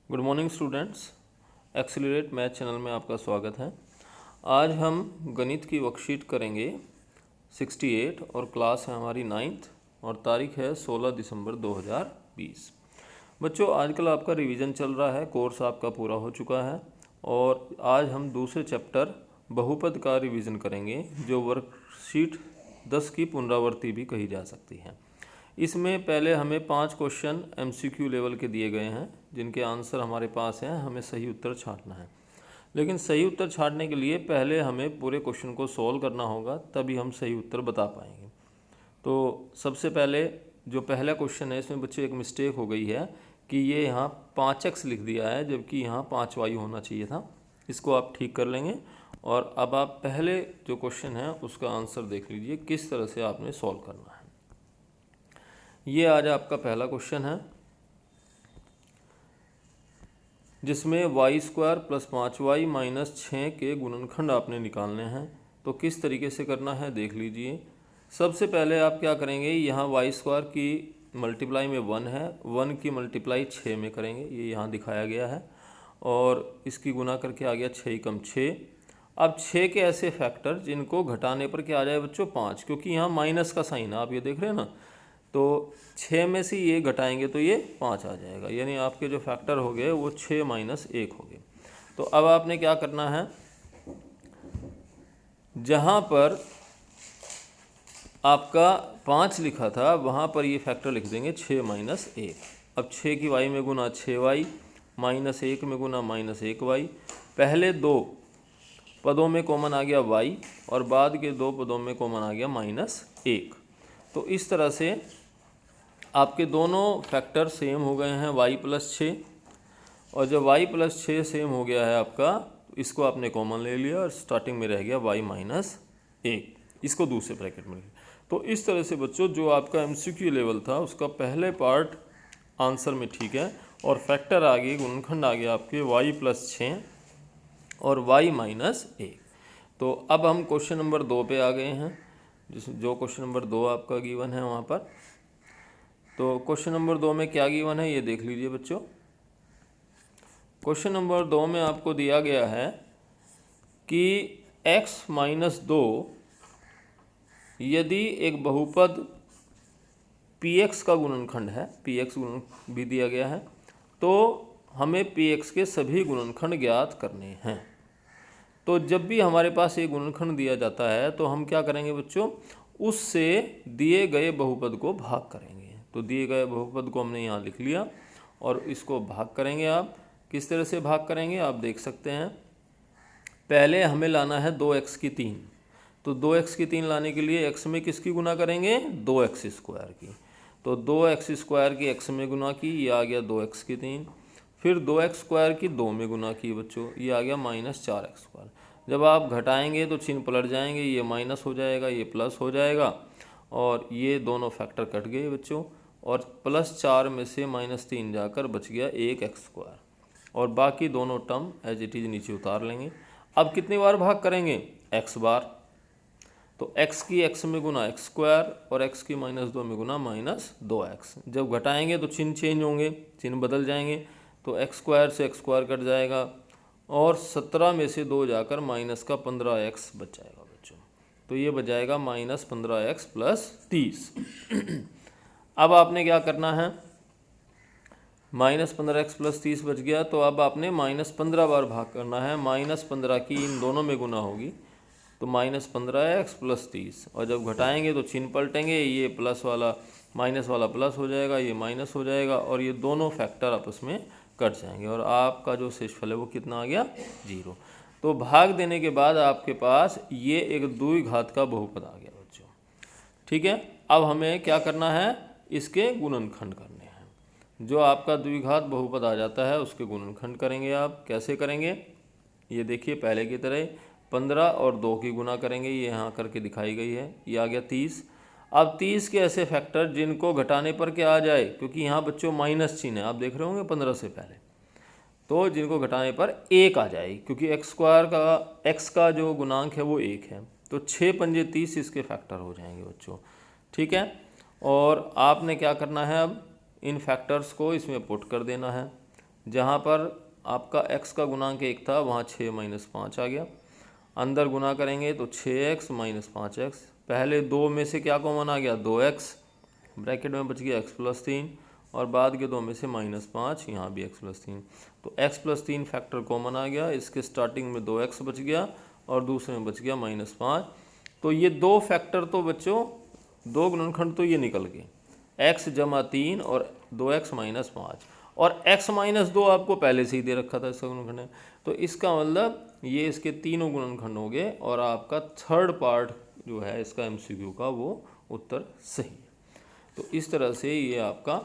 Good morning students, accelerate math channel में आपका स्वागत है। आज हम गणित की वर्कशीट करेंगे 68 और क्लास है हमारी 9th और तारीख है 16 दिसंबर 2020। बच्चों, आजकल आपका रिवीजन चल रहा है, कोर्स आपका पूरा हो चुका है और आज हम दूसरे चैप्टर बहुपद का रिवीजन करेंगे, जो वर्कशीट 10 की पुनरावृत्ति भी कही जा सकती है। इसमें पहले हमें 5 क्वेश्चन MCQ लेवल के दिए गए हैं, जिनके आंसर हमारे पास हैं। हमें सही उत्तर छांटना है, लेकिन सही उत्तर छांटने के लिए पहले हमें पूरे क्वेश्चन को सॉल्व करना होगा, तभी हम सही उत्तर बता पाएंगे। तो सबसे पहले जो पहला क्वेश्चन है, इसमें बच्चे एक मिस्टेक हो गई है कि ये यहाँ 5x लिख दिया है, जबकि यहाँ 5y होना चाहिए था। इसको आप ठीक कर लेंगे। और अब आप पहले जो क्वेश्चन है उसका आंसर देख लीजिए, किस तरह से आपने सॉल्व करना है। ये आज आपका पहला क्वेश्चन है, जिसमें y² + 5y - 6 के गुणनखंड आपने निकालने हैं। तो किस तरीके से करना है देख लीजिए। सबसे पहले आप क्या करेंगे, यहाँ y² की मल्टीप्लाई में 1 है, 1 की मल्टीप्लाई 6 में करेंगे, ये यहाँ दिखाया गया है। और इसकी गुना करके आ गया 6 × 6। अब 6 के ऐसे फैक्टर जिनको घटाने पर क्या आ जाए बच्चों, 5, क्योंकि यहाँ माइनस का साइन है, आप ये देख रहे हैं ना। तो 6 में से ये घटाएंगे तो ये 5 आ जाएगा, यानी आपके जो फैक्टर हो गए वो 6 - 1 हो गए। तो अब आपने क्या करना है, जहाँ पर आपका 5 लिखा था वहाँ पर ये फैक्टर लिख देंगे 6 - 1। अब 6 की y में गुना 6y, -1 में गुना -1y। पहले दो पदों में कॉमन आ गया y और बाद के दो पदों में कॉमन आ गया -1। तो इस तरह से आपके दोनों फैक्टर सेम हो गए हैं, y + 6। और जब y + 6 सेम हो गया है आपका, तो इसको आपने कॉमन ले लिया और स्टार्टिंग में रह गया y - 1, इसको दूसरे ब्रैकेट में लिया। तो इस तरह से बच्चों, जो आपका MCQ लेवल था उसका पहले पार्ट आंसर में ठीक है, और फैक्टर आ गए, गुणनखंड आ गया आपके y + 6 और y - 1। तो अब हम क्वेश्चन नंबर 2 पे आ गए हैं, जो क्वेश्चन नंबर 2 आपका गिवन है वहाँ पर। तो क्वेश्चन नंबर 2 में क्या गिवन है ये देख लीजिए बच्चों। क्वेश्चन नंबर 2 में आपको दिया गया है कि x - 2 यदि एक बहुपद px का गुणनखंड है, px गुणन भी दिया गया है, तो हमें px के सभी गुणनखंड ज्ञात करने हैं। तो जब भी हमारे पास एक गुणनखंड दिया जाता है तो हम क्या करेंगे बच्चों, उससे दिए गए बहुपद को भाग करेंगे। तो दिए गए बहुपद को हमने यहाँ लिख लिया और इसको भाग करेंगे। आप किस तरह से भाग करेंगे आप देख सकते हैं। पहले हमें लाना है 2x की 3। तो 2x की 3 लाने के लिए x में किसकी गुना करेंगे, 2x² की। तो 2x² की x में गुना की, ये आ गया 2x की 3। फिर 2x² की 2 में गुना की बच्चों, ये आ गया -4x²। जब आप घटाएंगे तो चिन्ह पलट जाएंगे, ये माइनस हो जाएगा, ये प्लस हो जाएगा, और ये दोनों फैक्टर कट गए बच्चों। और +4 में से -3 जाकर बच गया 1x², और बाकी दोनों टर्म एज इट इज़ नीचे उतार लेंगे। अब कितनी बार भाग करेंगे, x बार। तो x की x में गुना x² और x की -2 में गुना -2x। जब घटाएंगे तो चिन्ह चेंज होंगे, चिन्ह बदल जाएंगे। तो x² से x² कट जाएगा और 17 में से 2 जाकर -15x बच जाएगा बच्चों। तो ये बच जाएगा -15x + 30। अब आपने क्या करना है, -15x + 30 बच गया, तो अब आपने -15 बार भाग करना है। -15 की इन दोनों में गुना होगी, तो -15x + 30। और जब घटाएंगे तो चिन्ह पलटेंगे, ये प्लस वाला माइनस वाला प्लस हो जाएगा, ये माइनस हो जाएगा, और ये दोनों फैक्टर आपस में कट जाएंगे, और आपका जो शेषफल है वो कितना आ गया, 0। तो भाग देने के बाद आपके पास ये एक द्विघात का बहुपद आ गया बच्चों। ठीक है, अब हमें क्या करना है, इसके गुणनखंड करने हैं। जो आपका द्विघात बहुपद आ जाता है उसके गुणनखंड करेंगे। आप कैसे करेंगे, ये देखिए, पहले की तरह 15 और 2 की गुना करेंगे, ये यहाँ करके दिखाई गई है, ये आ गया 30। अब 30 के ऐसे फैक्टर जिनको घटाने पर क्या आ जाए, क्योंकि यहाँ बच्चों माइनस चिन्ह है, आप देख रहे होंगे 15 से पहले, तो जिनको घटाने पर 1 आ जाए, क्योंकि x का जो गुणांक है वो 1 है। तो 6 × 5 = 30 इसके फैक्टर हो जाएंगे बच्चों। ठीक है, और आपने क्या करना है, अब इन फैक्टर्स को इसमें पुट कर देना है। जहाँ पर आपका x का गुणांक 1 था वहाँ 6 - 5 आ गया। अंदर गुना करेंगे तो 6x - 5x, पहले 2 में से क्या कॉमन आ गया 2x, ब्रैकेट में बच गया x + 3, और बाद के 2 में से -5, यहाँ भी x + 3, तो x + 3 फैक्टर कॉमन आ गया। इसके स्टार्टिंग में 2x बच गया और दूसरे में बच गया -5। तो ये दो फैक्टर तो बच्चों, दो गुणनखंड तो ये निकल गए, x = 3 और 2x - 5, और x - 2 आपको पहले से ही दे रखा था इसका गुणनखंड है। तो इसका मतलब ये इसके तीनों गुणनखंड हो गए और आपका थर्ड पार्ट जो है इसका MCQ का वो उत्तर सही है। तो इस तरह से ये आपका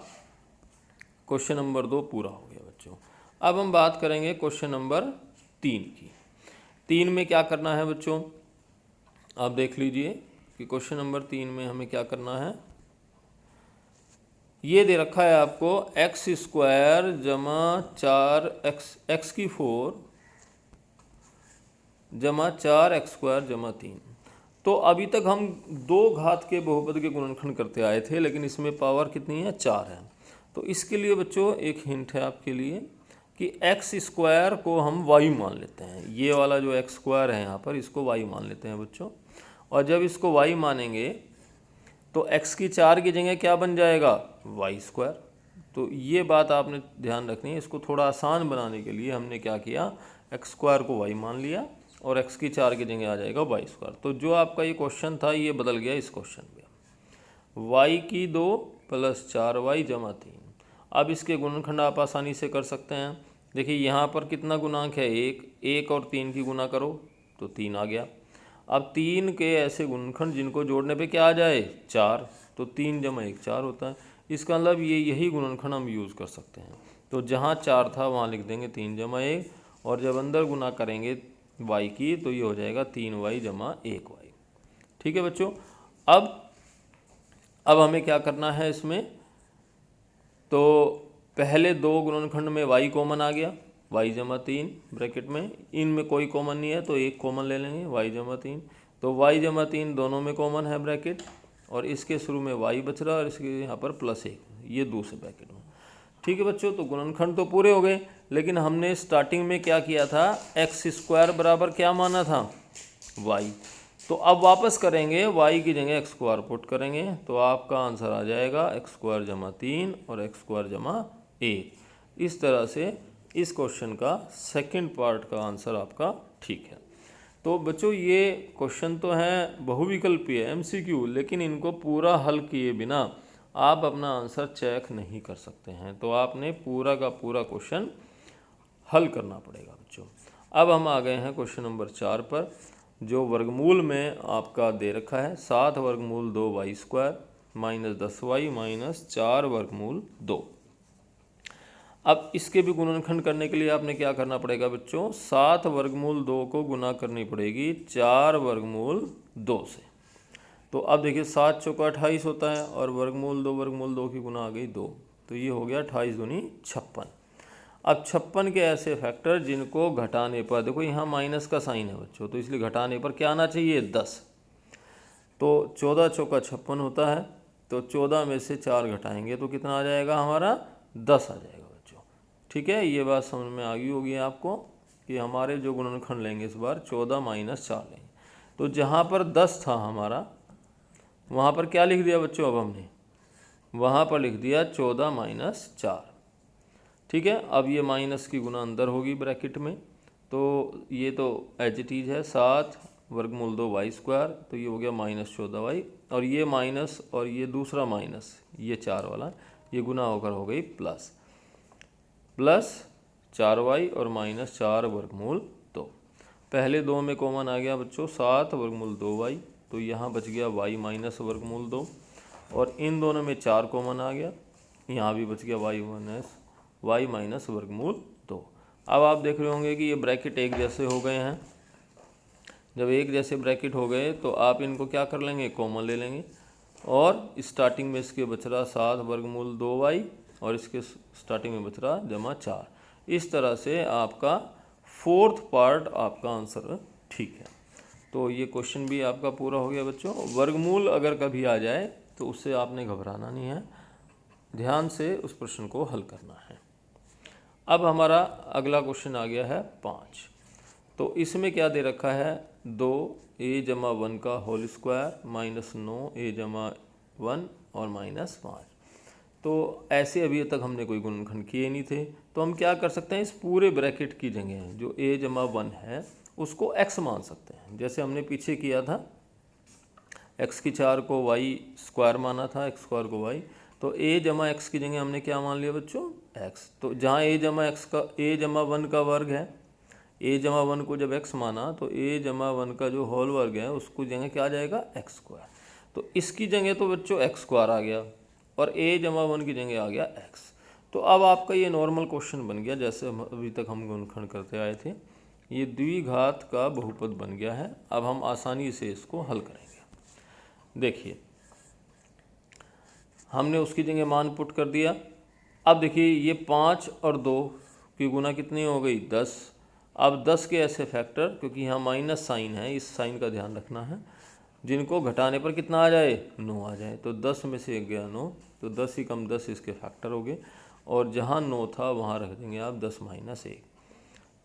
क्वेश्चन नंबर 2 पूरा हो गया बच्चों। अब हम बात करेंगे क्वेश्चन नंबर 3 की। 3 में क्या करना है बच्चों, आप देख लीजिए कि क्वेश्चन नंबर 3 में हमें क्या करना है। ये दे रखा है आपको x² + 4x³ = 4x² = 3। तो अभी तक हम 2 घात के बहुपद के गुणनखंड करते आए थे, लेकिन इसमें पावर कितनी है 4 है। तो इसके लिए बच्चों एक हिंट है आपके लिए कि x² को हम y मान लेते हैं। ये वाला जो x² है यहाँ पर, इसको y मान लेते हैं बच्चों। और जब इसको y मानेंगे तो x की 4 की जगह क्या बन जाएगा y²। तो ये बात आपने ध्यान रखनी है। इसको थोड़ा आसान बनाने के लिए हमने क्या किया, x² को y मान लिया और x की 4 की जगह आ जाएगा y²। तो जो आपका ये क्वेश्चन था ये बदल गया इस क्वेश्चन में, y² + 4y = 3। अब इसके गुणनखंड आप आसानी से कर सकते हैं। देखिए यहाँ पर कितना गुणांक है 1 और 3 की गुना करो तो 3 आ गया। अब 3 के ऐसे गुणनखंड जिनको जोड़ने पे क्या आ जाए 4, तो 3 × 1 4 होता है। इसका मतलब ये यही गुणनखंड हम यूज़ कर सकते हैं। तो जहाँ 4 था वहाँ लिख देंगे 3 × 1, और जब अंदर गुना करेंगे y की तो ये हो जाएगा 3y = 1y। ठीक है बच्चों। अब हमें क्या करना है इसमें, तो पहले 2 गुणनखंड में y कॉमन आ गया, y = 3 ब्रैकेट में, इनमें कोई कॉमन नहीं है तो एक कॉमन ले लेंगे y = 3। तो y = 3 दोनों में कॉमन है ब्रैकेट, और इसके शुरू में y बच रहा है और इसके यहाँ पर +1, ये दूसरे ब्रैकेट में। ठीक है बच्चों। तो गुणनखंड तो पूरे हो गए, लेकिन हमने स्टार्टिंग में क्या किया था, x² बराबर क्या माना था y। तो अब वापस करेंगे, y की जगह x² पुट करेंगे तो आपका आंसर आ जाएगा x² = 3 और x² = 1। इस तरह से इस क्वेश्चन का सेकंड पार्ट का आंसर आपका ठीक है। तो बच्चों ये क्वेश्चन तो हैं बहुविकल्पीय MCQ, लेकिन इनको पूरा हल किए बिना आप अपना आंसर चेक नहीं कर सकते हैं। तो आपने पूरा का पूरा क्वेश्चन हल करना पड़ेगा बच्चों। अब हम आ गए हैं क्वेश्चन नंबर 4 पर, जो वर्गमूल में आपका दे रखा है 7√2y² - 10y - 4√2। अब इसके भी गुणनखंड करने के लिए आपने क्या करना पड़ेगा बच्चों, 7√2 को गुना करनी पड़ेगी 4√2 से। तो अब देखिए 7 × 4 = 28 होता है, और √2 की गुना आ गई 2, तो ये हो गया 28 × 2 = 56। अब 56 के ऐसे फैक्टर जिनको घटाने पर, देखो यहाँ माइनस का साइन है बच्चों, तो इसलिए घटाने पर क्या आना चाहिए 10। तो 14 × 4 = 56 होता है, तो 14 में से 4 घटाएंगे तो कितना आ जाएगा हमारा 10 आ जाएगा बच्चों। ठीक है, ये बात समझ में आ गई होगी आपको कि हमारे जो गुणनखंड लेंगे इस बार 14 - 4 लेंगे। तो जहाँ पर 10 था हमारा, वहाँ पर क्या लिख दिया बच्चों, अब हमने वहाँ पर लिख दिया 14 - 4। ठीक है। अब ये माइनस की गुना अंदर होगी ब्रैकेट में, तो ये तो एज इट इज़ है 7√2y², तो ये हो गया -14y, और ये माइनस और ये दूसरा माइनस, ये 4 वाला, ये गुना होकर हो गई प्लस 4y और -4√2। पहले 2 में कॉमन आ गया बच्चों 7√2y, तो यहाँ बच गया y - √2, और इन दोनों में 4 कॉमन आ गया, यहाँ भी बच गया y - √2। अब आप देख रहे होंगे कि ये ब्रैकेट एक जैसे हो गए हैं। जब एक जैसे ब्रैकेट हो गए तो आप इनको क्या कर लेंगे, कॉमन ले लेंगे, और स्टार्टिंग में इसके बच रहा 7√2y, और इसके स्टार्टिंग में बच रहा +4। इस तरह से आपका फोर्थ पार्ट आपका आंसर ठीक है। तो ये क्वेश्चन भी आपका पूरा हो गया बच्चों। वर्गमूल अगर कभी आ जाए तो उससे आपने घबराना नहीं है, ध्यान से उस प्रश्न को हल करना है। अब हमारा अगला क्वेश्चन आ गया है 5। तो इसमें क्या दे रखा है, 2a-1 का होल स्क्वायर माइनस 9a-1 और माइनस 5। तो ऐसे अभी तक हमने कोई गुणनखंड किए नहीं थे, तो हम क्या कर सकते हैं, इस पूरे ब्रैकेट की जगह जो a-1 है उसको x मान सकते हैं। जैसे हमने पीछे किया था, x की 4 को y स्क्वायर माना था, x स्क्वायर को y, तो a-x की जगह हमने क्या मान लिया बच्चों, x। तो जहाँ a-1 का वर्ग है, a-1 को जब x माना तो a-1 का जो होल वर्ग है उसको जगह क्या आ जाएगा, x स्क्वायर। तो इसकी जगह तो बच्चों x स्क्वायर आ गया और a-1 की जगह आ गया x। तो अब आपका ये नॉर्मल क्वेश्चन बन गया, जैसे अभी तक हम गुणनखंड करते आए थे, ये द्विघात का बहुपद बन गया है। अब हम आसानी से इसको हल करेंगे। देखिए, हमने उसकी जगह मान पुट कर दिया। अब देखिए, ये 5 और 2 की गुना कितनी हो गई, 10। अब 10 के ऐसे फैक्टर, क्योंकि यहाँ माइनस साइन है, इस साइन का ध्यान रखना है, जिनको घटाने पर कितना आ जाए, 9 आ जाए। तो 10 में से गया 9, तो 10 ही कम 10 इसके फैक्टर हो गए, और जहाँ 9 था वहाँ रख देंगे आप 10 माइनस 1।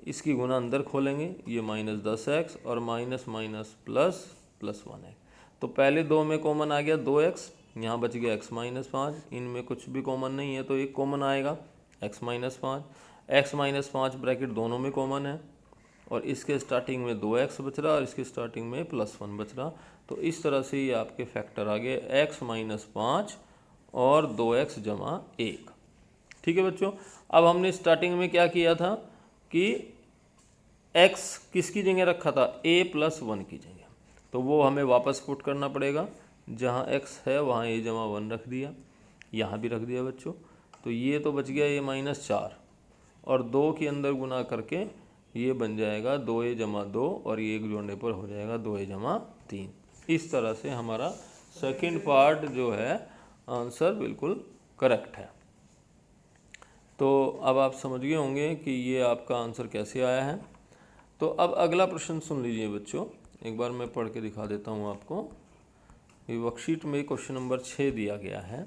इसकी गुना अंदर खोलेंगे, ये माइनस 10x और minus minus plus plus 1x। तो पहले 2 में कॉमन आ गया 2x, यहाँ बच गया x माइनस 5। इनमें कुछ भी कॉमन नहीं है तो एक कॉमन आएगा x minus 5। x minus 5 bracket दोनों में कॉमन है, और इसके स्टार्टिंग में 2x बच रहा और इसके स्टार्टिंग में प्लस 1 बच रहा। तो इस तरह से ये आपके फैक्टर आ गए x माइनस 5 और 2x जमा 1। ठीक है बच्चों, अब हमने स्टार्टिंग में क्या किया था कि x किसकी जगह रखा था, a प्लस 1 की जगह, तो वो हमें वापस पुट करना पड़ेगा। जहाँ x है वहाँ a-1 रख दिया, यहाँ भी रख दिया बच्चों। तो ये तो बच गया a माइनस 4, और 2 के अंदर गुना करके ये बन जाएगा 2a-2, और ये एक जोड़ने पर हो जाएगा 2a-3। इस तरह से हमारा सेकंड पार्ट जो है आंसर बिल्कुल करेक्ट है। तो अब आप समझ गए होंगे कि ये आपका आंसर कैसे आया है। तो अब अगला प्रश्न सुन लीजिए बच्चों, एक बार मैं पढ़ के दिखा देता हूँ आपको। ये वर्कशीट में क्वेश्चन नंबर 6 दिया गया है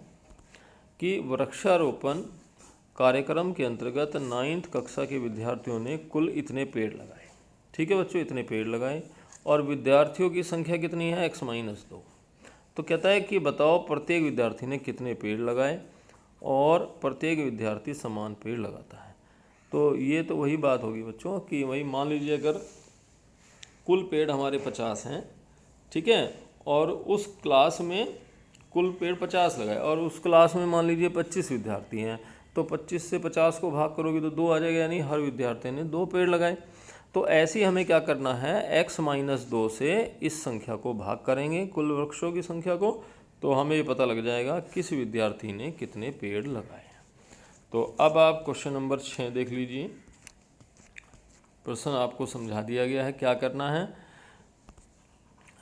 कि वृक्षारोपण कार्यक्रम के अंतर्गत 9th कक्षा के विद्यार्थियों ने कुल इतने पेड़ लगाए। ठीक है बच्चों, इतने पेड़ लगाए, और विद्यार्थियों की संख्या कितनी है, x माइनस 2। तो कहता है कि बताओ प्रत्येक विद्यार्थी ने कितने पेड़ लगाए, और प्रत्येक विद्यार्थी समान पेड़ लगाता है। तो ये तो वही बात होगी बच्चों कि वही मान लीजिए अगर कुल पेड़ हमारे 50 हैं, ठीक है, और उस क्लास में कुल पेड़ 50 लगाए, और उस क्लास में मान लीजिए 25 विद्यार्थी हैं, तो 25 से 50 को भाग करोगे तो 2 आ जाएगा, यानी हर विद्यार्थी ने 2 पेड़ लगाए। तो ऐसे ही हमें क्या करना है, x माइनस 2 से इस संख्या को भाग करेंगे, कुल वृक्षों की संख्या को, तो हमें ये पता लग जाएगा किस विद्यार्थी ने कितने पेड़ लगाए हैं। तो अब आप क्वेश्चन नंबर 6 देख लीजिए। प्रश्न आपको समझा दिया गया है, क्या करना है।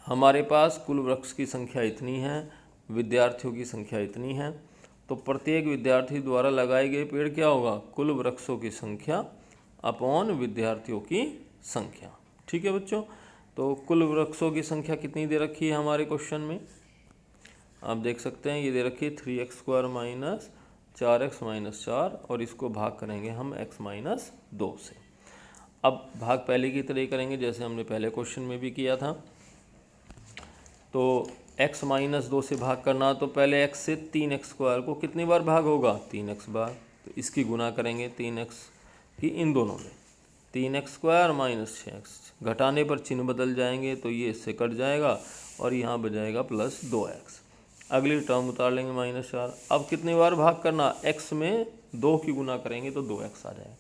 हमारे पास कुल वृक्ष की संख्या इतनी है, विद्यार्थियों की संख्या इतनी है, तो प्रत्येक विद्यार्थी द्वारा लगाए गए पेड़ क्या होगा, कुल वृक्षों की संख्या अपॉन विद्यार्थियों की संख्या। ठीक है बच्चों, तो कुल वृक्षों की संख्या कितनी दे रखी है हमारे क्वेश्चन में, आप देख सकते हैं, ये दे रखी है 3x square minus 4x minus 4, और इसको भाग करेंगे हम x माइनस 2 से। अब भाग पहले की तरह करेंगे जैसे हमने पहले क्वेश्चन में भी किया था। तो x माइनस 2 से भाग करना, तो पहले x से 3x स्क्वायर को कितनी बार भाग होगा, 3x बार। तो इसकी गुना करेंगे 3x की इन दोनों में, 3x स्क्वायर माइनस 6x, घटाने पर चिन्ह बदल जाएंगे तो ये इससे कट जाएगा, और यहाँ बजाएगा प्लस 2x। अगली टर्म उतार लेंगे माइनस 4। अब कितनी बार भाग करना, x में 2 की गुना करेंगे तो 2x आ जाएगा,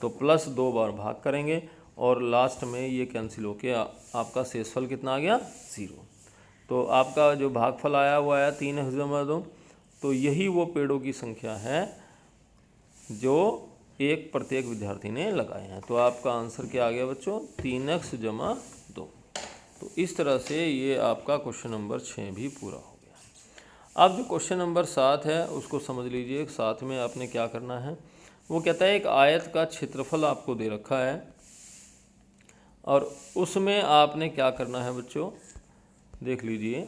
तो प्लस 2 बार भाग करेंगे, और लास्ट में ये कैंसिल होके आपका शेषफल कितना आ गया, 0। तो आपका जो भागफल आया वो आया 3x जमा 2। तो यही वो पेड़ों की संख्या है जो एक प्रत्येक विद्यार्थी ने लगाए हैं। तो आपका आंसर क्या आ गया बच्चों, 3x जमा 2। तो इस तरह से ये आपका क्वेश्चन नंबर 6 भी पूरा हो गया। अब जो क्वेश्चन नंबर 7 है उसको समझ लीजिए। साथ में आपने क्या करना है, वो कहता है एक आयत का क्षेत्रफल आपको दे रखा है, और उसमें आपने क्या करना है बच्चों, देख लीजिए।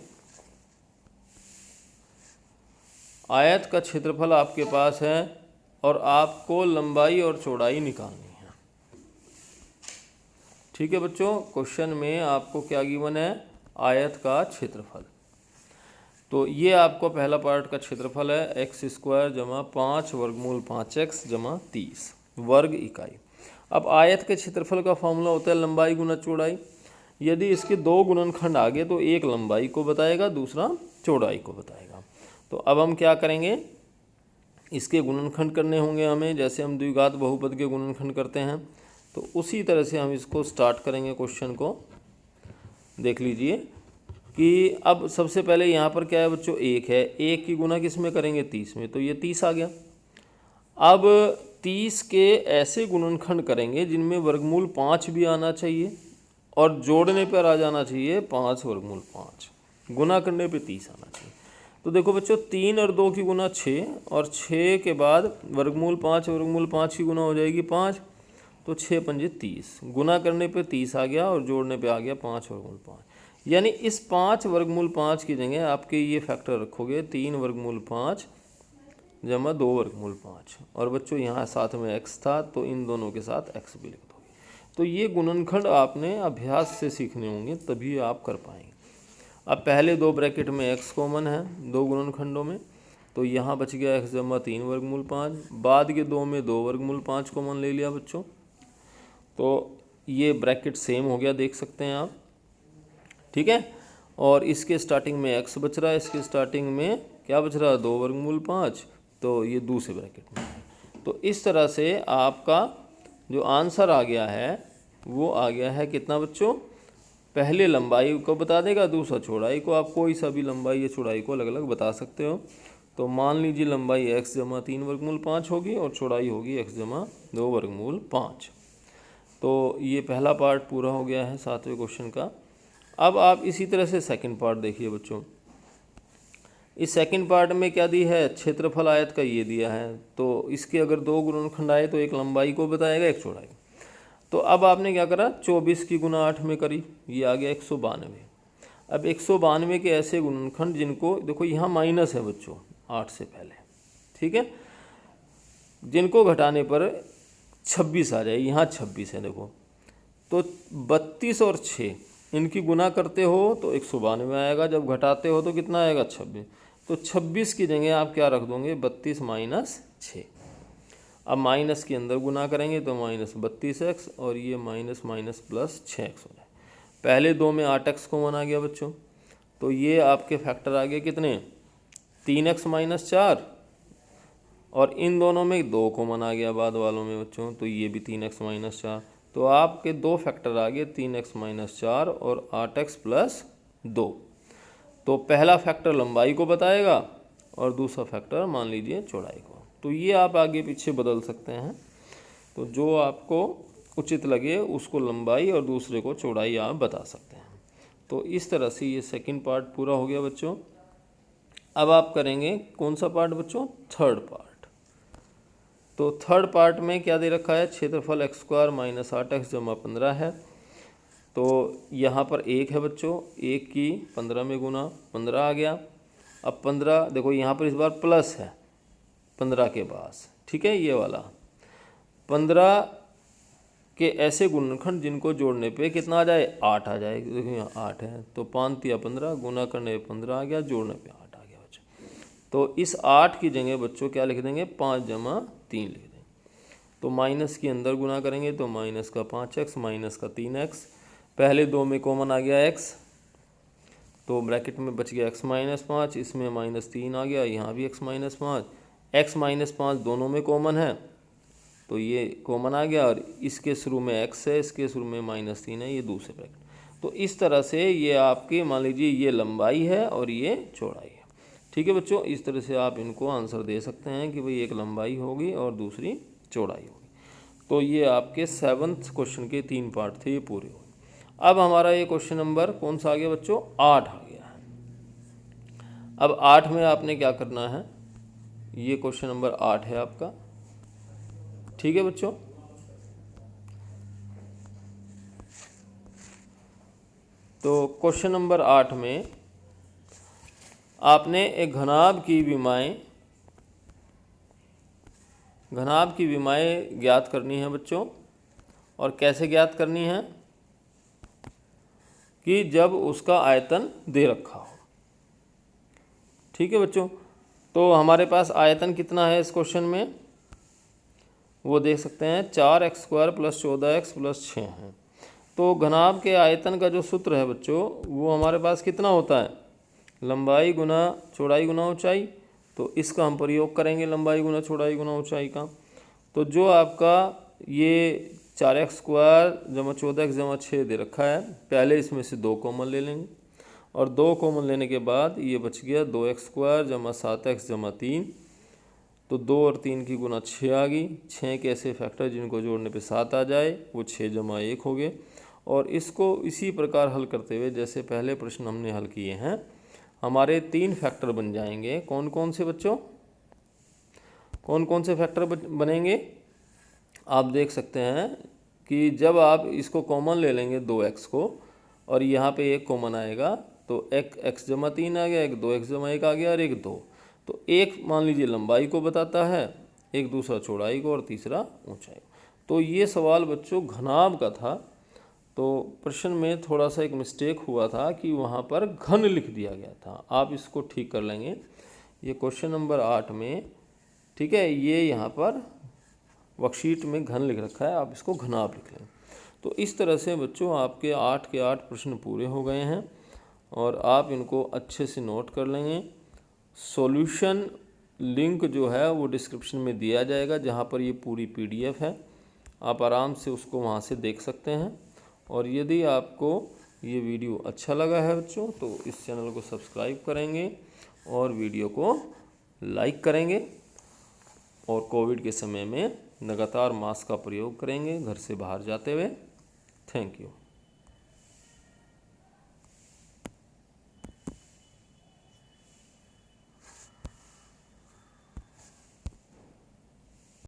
आयत का क्षेत्रफल आपके पास है और आपको लंबाई और चौड़ाई निकालनी है। ठीक है बच्चों, क्वेश्चन में आपको क्या गिवन है, आयत का क्षेत्रफल। तो ये आपको पहला पार्ट का क्षेत्रफल है x² जमा 5 वर्गमूल 5x जमा 30 वर्ग इकाई। अब आयत के क्षेत्रफल का फॉर्मूला होता है लंबाई गुना चौड़ाई। यदि इसके दो गुणनखंड आ गए तो एक लंबाई को बताएगा, दूसरा चौड़ाई को बताएगा। तो अब हम क्या करेंगे, इसके गुणनखंड करने होंगे हमें, जैसे हम द्विघात बहुपद के गुणनखंड करते हैं। तो उसी तरह से हम इसको स्टार्ट करेंगे। क्वेश्चन को देख लीजिए कि अब सबसे पहले यहाँ पर क्या है बच्चों, 1 है। 1 की गुना किस में करेंगे, 30 में, तो ये 30 आ गया। अब 30 के ऐसे गुणनखंड करेंगे जिनमें वर्गमूल 5 भी आना चाहिए और जोड़ने पर आ जाना चाहिए 5 वर्गमूल 5, गुना करने पे 30 आना चाहिए। तो देखो बच्चों, 3 और 2 की गुना 6 और 6 के बाद वर्गमूल 5 की गुना हो जाएगी 5, तो 6 पंजे 30, गुना करने पे 30 आ गया और जोड़ने पे आ गया 5 वर्गमूल 5। यानी इस 5 वर्गमूल 5 की जगह आपके ये फैक्टर रखोगे 3 वर्गमूल 5 जमा 2 वर्गमूल 5, और बच्चों यहाँ साथ में x था तो इन दोनों के साथ x भी लिख दोगे। तो ये गुणनखंड आपने अभ्यास से सीखने होंगे, तभी आप कर पाएंगे। अब पहले दो ब्रैकेट में x कॉमन है दो गुणनखंडों में, तो यहाँ बच गया x जमा 3 वर्गमूल 5। बाद के दो में 2 वर्गमूल 5 कॉमन ले लिया बच्चों, तो ये ब्रैकेट सेम हो गया, देख सकते हैं आप। ठीक है, और इसके स्टार्टिंग में x बच रहा है, इसके स्टार्टिंग में क्या बच रहा है, 2 वर्गमूल 5, तो ये दूसरे ब्रैकेट में है। तो इस तरह से आपका जो आंसर आ गया है वो आ गया है कितना बच्चों, पहले लंबाई को बता देगा, दूसरा चौड़ाई को। आप कोई सा भी लंबाई या चौड़ाई को अलग अलग बता सकते हो। तो मान लीजिए लंबाई x जमा 3 वर्गमूल 5 होगी और चौड़ाई होगी x जमा 2 वर्गमूल 5। तो ये पहला पार्ट पूरा हो गया है 7वें क्वेश्चन का। अब आप इसी तरह से सेकंड पार्ट देखिए बच्चों। इस सेकंड पार्ट में क्या दी है, क्षेत्रफल आयत का ये दिया है। तो इसके अगर दो गुणनखंड आए तो एक लंबाई को बताएगा, एक चौड़ाई। तो अब आपने क्या करा, 24 की गुना 8 में करी, ये आ गया 192। अब 192 के ऐसे गुणनखंड जिनको, देखो यहाँ माइनस है बच्चों 8 से पहले, ठीक है, जिनको घटाने पर 26 आ जाए। यहाँ 26 है देखो, तो 32 और 6 इनकी गुना करते हो तो 192 आएगा, जब घटाते हो तो कितना आएगा, 26। तो 26 की जगह आप क्या रख दोगे, 32 माइनस 6। अब माइनस के अंदर गुना करेंगे तो माइनस 32x और ये माइनस माइनस प्लस 6x हो जाए। पहले दो में 8x कॉमन आ गया बच्चों, तो ये आपके फैक्टर आ गए कितने, 3x माइनस 4, और इन दोनों में 2 कॉमन आ गया बाद वालों में बच्चों, तो ये भी 3x माइनस 4। तो आपके दो फैक्टर आ गए, 3x माइनस 4 और 8x प्लस 2। तो पहला फैक्टर लंबाई को बताएगा और दूसरा फैक्टर मान लीजिए चौड़ाई को। तो ये आप आगे पीछे बदल सकते हैं, तो जो आपको उचित लगे उसको लंबाई और दूसरे को चौड़ाई आप बता सकते हैं। तो इस तरह से ये सेकंड पार्ट पूरा हो गया बच्चों। अब आप करेंगे कौन सा पार्ट बच्चों, थर्ड पार्ट। तो थर्ड पार्ट में क्या दे रखा है, क्षेत्रफल x² माइनस 8x जमा 15 है। तो यहाँ पर 1 है बच्चों, 1 की 15 में गुना 15 आ गया। अब 15 देखो यहाँ पर इस बार प्लस है 15 के पास, ठीक है, ये वाला 15 के ऐसे गुणनखंड जिनको जोड़ने पे कितना आ जाए, 8 आ जाए। देखो यहाँ 8 है, तो 5 या 15, गुना करने पे 15 आ गया, जोड़ने पे 8 आ गया बच्चों। तो इस 8 की जगह बच्चों क्या लिख देंगे, 5 जमा 3 लिख देंगे। तो माइनस के अंदर गुना करेंगे तो माइनस का 5x माइनस का 3x, पहले दो में कॉमन आ गया x, तो ब्रैकेट में बच गया x माइनस 5, इसमें माइनस 3 आ गया, यहाँ भी x माइनस 5, x माइनस 5 दोनों में कॉमन है तो ये कॉमन आ गया, और इसके शुरू में x है, इसके शुरू में माइनस 3 है, ये दूसरे ब्रैकेट। तो इस तरह से ये आपके मान लीजिए ये लंबाई है और ये चौड़ाई है। ठीक है बच्चों, इस तरह से आप इनको आंसर दे सकते हैं कि भाई एक लंबाई होगी और दूसरी चौड़ाई होगी। तो ये आपके 7th क्वेश्चन के 3 पार्ट थे, ये पूरे हुए। अब हमारा ये क्वेश्चन नंबर कौन सा आ गया बच्चों, 8 आ गया है। अब 8 में आपने क्या करना है, ये क्वेश्चन नंबर 8 है आपका, ठीक है बच्चों। तो क्वेश्चन नंबर 8 में आपने एक घनाभ की विमाएं घनाभ की विमाएँ ज्ञात करनी है बच्चों। और कैसे ज्ञात करनी है कि जब उसका आयतन दे रखा हो। ठीक है बच्चों, तो हमारे पास आयतन कितना है इस क्वेश्चन में, वो देख सकते हैं 4x² + 14x + 6 है। तो घनाभ के आयतन का जो सूत्र है बच्चों वो हमारे पास कितना होता है, लंबाई गुना चौड़ाई गुना ऊंचाई। तो इसका हम प्रयोग करेंगे लंबाई गुना चौड़ाई गुना ऊंचाई का। तो जो आपका ये 4x² + 14x + 6 दे रखा है, पहले इसमें से 2 कॉमन ले लेंगे और 2 कॉमन लेने के बाद ये बच गया 2x² + 7x + 3। तो 2 और 3 की गुना 6 आ गई। 6 के ऐसे फैक्टर जिनको जोड़ने पे 7 आ जाए वो 6 + 1 हो गए। और इसको इसी प्रकार हल करते हुए जैसे पहले प्रश्न हमने हल किए हैं, हमारे 3 फैक्टर बन जाएंगे। कौन कौन से बच्चों, कौन कौन से फैक्टर बनेंगे, आप देख सकते हैं कि जब आप इसको कॉमन ले लेंगे 2x को और यहाँ पे एक कॉमन आएगा तो एक x + 3 आ गया, एक 2x + 1 आ गया और एक 2। तो एक मान लीजिए लंबाई को बताता है, एक दूसरा चौड़ाई को और तीसरा ऊंचाई। तो ये सवाल बच्चों घनाभ का था। तो प्रश्न में थोड़ा सा एक मिस्टेक हुआ था कि वहाँ पर घन लिख दिया गया था, आप इसको ठीक कर लेंगे। ये क्वेश्चन नंबर 8 में, ठीक है, ये यहाँ पर वर्कशीट में घन लिख रखा है, आप इसको घनाभ लिख लें। तो इस तरह से बच्चों आपके 8 के 8 प्रश्न पूरे हो गए हैं और आप इनको अच्छे से नोट कर लेंगे। सॉल्यूशन लिंक जो है वो डिस्क्रिप्शन में दिया जाएगा, जहाँ पर ये पूरी PDF है, आप आराम से उसको वहाँ से देख सकते हैं। और यदि आपको ये वीडियो अच्छा लगा है बच्चों तो इस चैनल को सब्सक्राइब करेंगे और वीडियो को लाइक करेंगे। और कोविड के समय में लगातार मास्क का प्रयोग करेंगे घर से बाहर जाते हुए। Thank you.